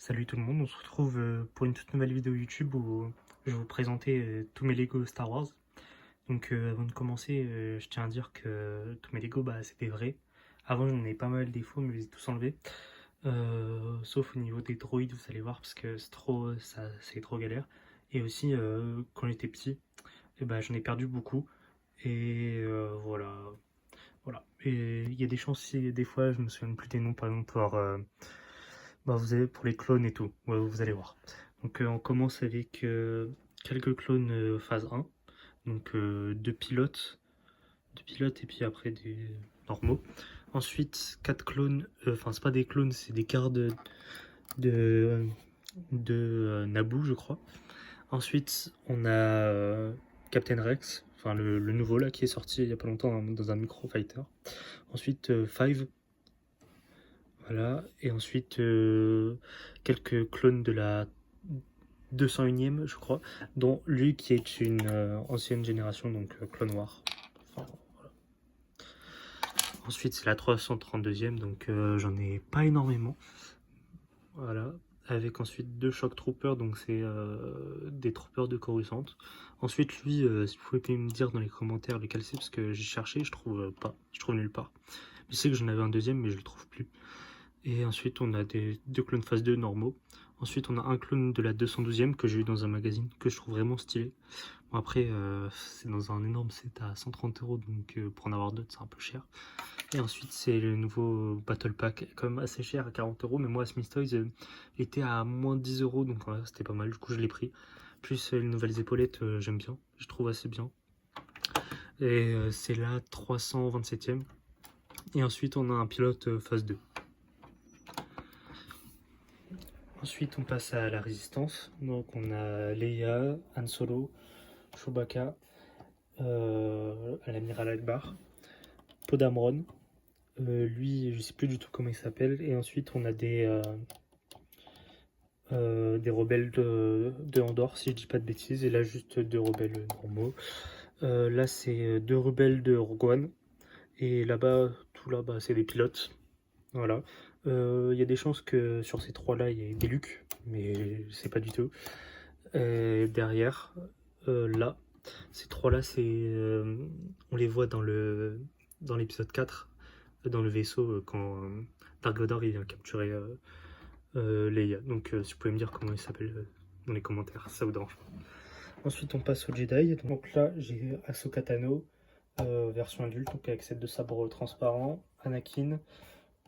Salut tout le monde, on se retrouve pour une toute nouvelle vidéo YouTube où je vais vous présenter tous mes Lego Star Wars. Donc avant de commencer, je tiens à dire que tous mes Lego, c'est des vrais. Avant j'en avais pas mal des faux, mais je les ai tous enlevés. Sauf au niveau des droïdes, vous allez voir, parce que c'est trop galère. Et aussi, quand j'étais petit, j'en ai perdu beaucoup. Et voilà. Et il y a des chances, des fois, je me souviens plus des noms, par exemple, vous avez pour les clones et tout, ouais, vous allez voir. Donc on commence avec quelques clones phase 1, donc deux pilotes et puis après des normaux. Ensuite 4 clones, enfin c'est pas des clones, c'est des gardes de, Naboo je crois. Ensuite on a Captain Rex, enfin le nouveau là qui est sorti il y a pas longtemps dans un micro fighter. Ensuite 5, voilà, et ensuite quelques clones de la 201e, je crois, dont lui qui est une ancienne génération, donc Clone War. Enfin, voilà. Ensuite, c'est la 332e, donc j'en ai pas énormément. Voilà. Avec ensuite deux Shock Troopers, donc c'est des troopers de Coruscant. Ensuite, lui, si vous pouvez me dire dans les commentaires lequel c'est, parce que j'ai cherché, je trouve pas, je trouve nulle part. Je sais que j'en avais un deuxième, mais je le trouve plus. Et ensuite, on a deux clones phase 2 normaux. Ensuite, on a un clone de la 212e que j'ai eu dans un magazine que je trouve vraiment stylé. Bon, après, c'est dans un énorme set à 130 €, donc pour en avoir d'autres, c'est un peu cher. Et ensuite, c'est le nouveau Battle Pack, quand même assez cher à 40 €, mais moi, Smith Toys était à moins 10 €, donc voilà, c'était pas mal, du coup, je l'ai pris. Plus les nouvelles épaulettes, j'aime bien, je trouve assez bien. Et c'est la 327e. Et ensuite, on a un pilote phase 2. Ensuite, on passe à la résistance. Donc, on a Leia, Han Solo, Chewbacca, l'amiral Akbar, Poe Dameron. Lui, je sais plus du tout comment il s'appelle. Et ensuite, on a des rebelles de Andorre, si je dis pas de bêtises. Et là, juste deux rebelles normaux. Là, c'est deux rebelles de Rogue One. Et là-bas, tout là-bas, c'est des pilotes. Voilà. Il y a des chances que sur ces trois-là, il y ait des Luke, mais je sais pas du tout. Derrière, là, ces trois-là, on les voit dans l'épisode 4, dans le vaisseau, quand Dark Vador il vient capturer Leia. Donc, si vous pouvez me dire comment il s'appelle dans les commentaires, ça vous dérange pas. Ensuite, on passe au Jedi. Donc là, j'ai Ahsoka Tano, version adulte, donc avec ses deux sabres transparents, Anakin,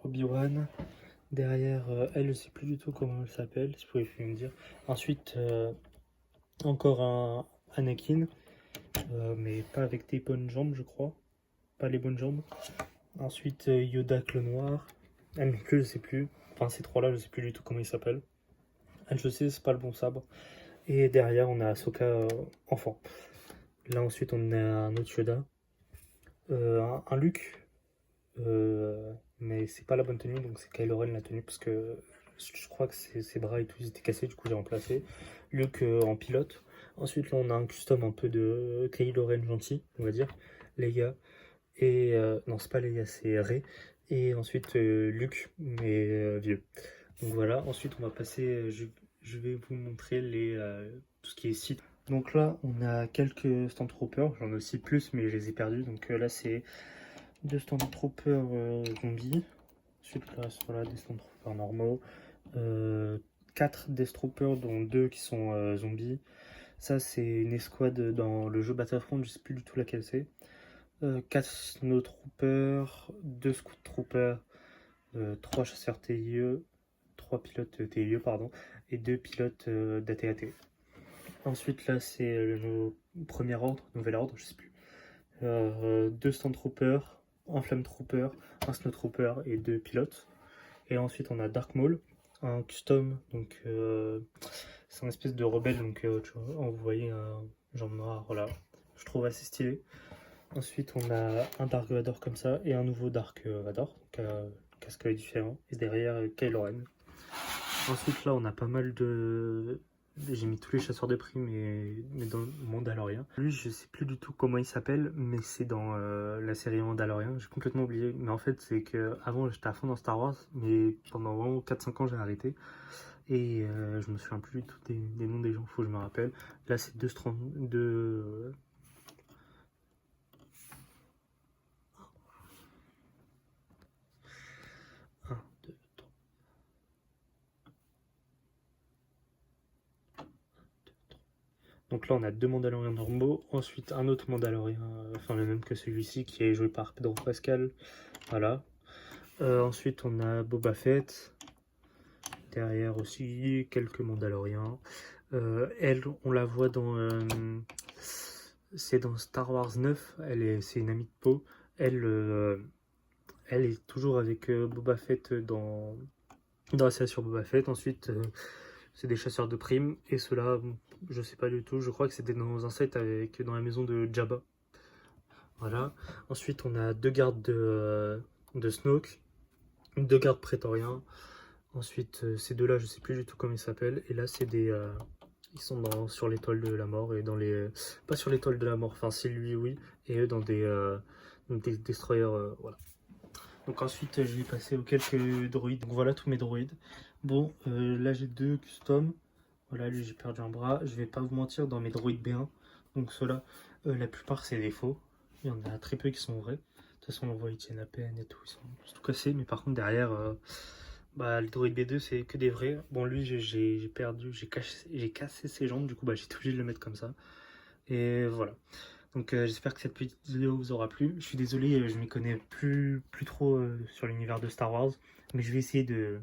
Obi-Wan. Derrière, elle, je sais plus du tout comment elle s'appelle, si vous pouvez me dire. Ensuite, encore un Anakin, mais pas avec des bonnes jambes, je crois. Pas les bonnes jambes. Ensuite, Yoda Clone Noir. Elle non plus, je sais plus. Enfin, ces trois-là, je sais plus du tout comment ils s'appellent. Elle, je sais, c'est pas le bon sabre. Et derrière, on a Ahsoka enfant. Là, ensuite, on a un autre Yoda. Un Luke. Mais c'est pas la bonne tenue, donc c'est Kylo Ren la tenue, parce que je crois que ses bras et tout, ils étaient cassés, du coup, j'ai remplacé. Luke en pilote. Ensuite, là, on a un custom un peu de Kylo Ren gentil, on va dire. Leia. Et non, c'est pas Leia, c'est Rey. Et ensuite Luke, mais vieux. Donc voilà, ensuite on va passer, je vais vous montrer tout ce qui est site. Donc là, on a quelques Stormtroopers, j'en ai aussi plus, mais je les ai perdus. Donc là, c'est deux Stormtroopers zombies. Ensuite, là, voilà, des Stormtroopers normaux. 4 Death Troopers, dont 2 qui sont zombies. Ça, c'est une escouade dans le jeu Battlefront, je sais plus du tout laquelle c'est. 4 Snow Troopers, 2 Scout Troopers, 3 chasseurs TIE, 3 pilotes TIE, pardon, et 2 pilotes d'AT-AT. Ensuite, là, c'est le premier ordre, nouvel ordre, je sais plus. 2 Stormtroopers, un Flame Trooper, un Snow Trooper et 2 pilotes. Et ensuite, on a Dark Maul, un custom, donc c'est un espèce de rebelle, donc tu vois, vous voyez un jambe noire, voilà, je trouve assez stylé. Ensuite, on a un Dark Vador comme ça et un nouveau Dark Vador, donc casque différent. Et derrière, Kylo Ren. Ensuite, là, on a pas mal de. J'ai mis tous les chasseurs de primes, mais dans le Mandalorian. Lui, je sais plus du tout comment il s'appelle, mais c'est dans la série Mandalorian. J'ai complètement oublié. Mais en fait, c'est que avant j'étais à fond dans Star Wars, mais pendant vraiment 4-5 ans, j'ai arrêté. Et je me souviens plus du tout des noms des gens, faut que je me rappelle. Là c'est 2. Donc là on a 2 Mandaloriens normaux, ensuite un autre Mandalorien, enfin le même que celui-ci qui est joué par Pedro Pascal, voilà. Ensuite on a Boba Fett, derrière aussi quelques Mandaloriens. Elle, on la voit dans... c'est dans Star Wars 9, c'est une amie de Poe. Elle, elle est toujours avec Boba Fett dans la série sur Boba Fett. Ensuite, c'est des chasseurs de primes. Et ceux-là, je sais pas du tout. Je crois que c'était dans un set dans la maison de Jabba. Voilà. Ensuite, on a 2 gardes de Snoke, 2 gardes prétoriens. Ensuite, ces deux-là, je sais plus du tout comment ils s'appellent. Et là, c'est des... ils sont sur l'étoile de la mort et dans les... Pas sur l'étoile de la mort, enfin c'est lui, oui. Et eux dans des destroyers, voilà. Donc ensuite, je vais passer aux quelques droïdes. Donc voilà tous mes droïdes. Bon, là j'ai 2 customs. Voilà, lui j'ai perdu un bras. Je vais pas vous mentir, dans mes droïdes B1, donc ceux-là, la plupart c'est des faux. Il y en a très peu qui sont vrais. De toute façon, on voit ils tiennent à peine et tout, ils sont tout cassés. Mais par contre, derrière, bah, le droïde B2 c'est que des vrais. Bon, lui j'ai perdu, j'ai cassé ses jambes, du coup bah, j'étais obligé de le mettre comme ça. Et voilà. Donc j'espère que cette petite vidéo vous aura plu. Je suis désolé, je m'y connais plus trop sur l'univers de Star Wars. Mais je vais essayer de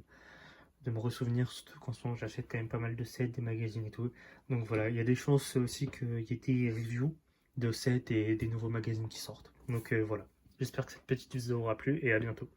me ressouvenir, surtout qu'en ce moment j'achète quand même pas mal de sets, des magazines et tout. Donc voilà, il y a des chances aussi qu'il y ait des reviews de sets et des nouveaux magazines qui sortent. Donc voilà, j'espère que cette petite vidéo aura plu et à bientôt.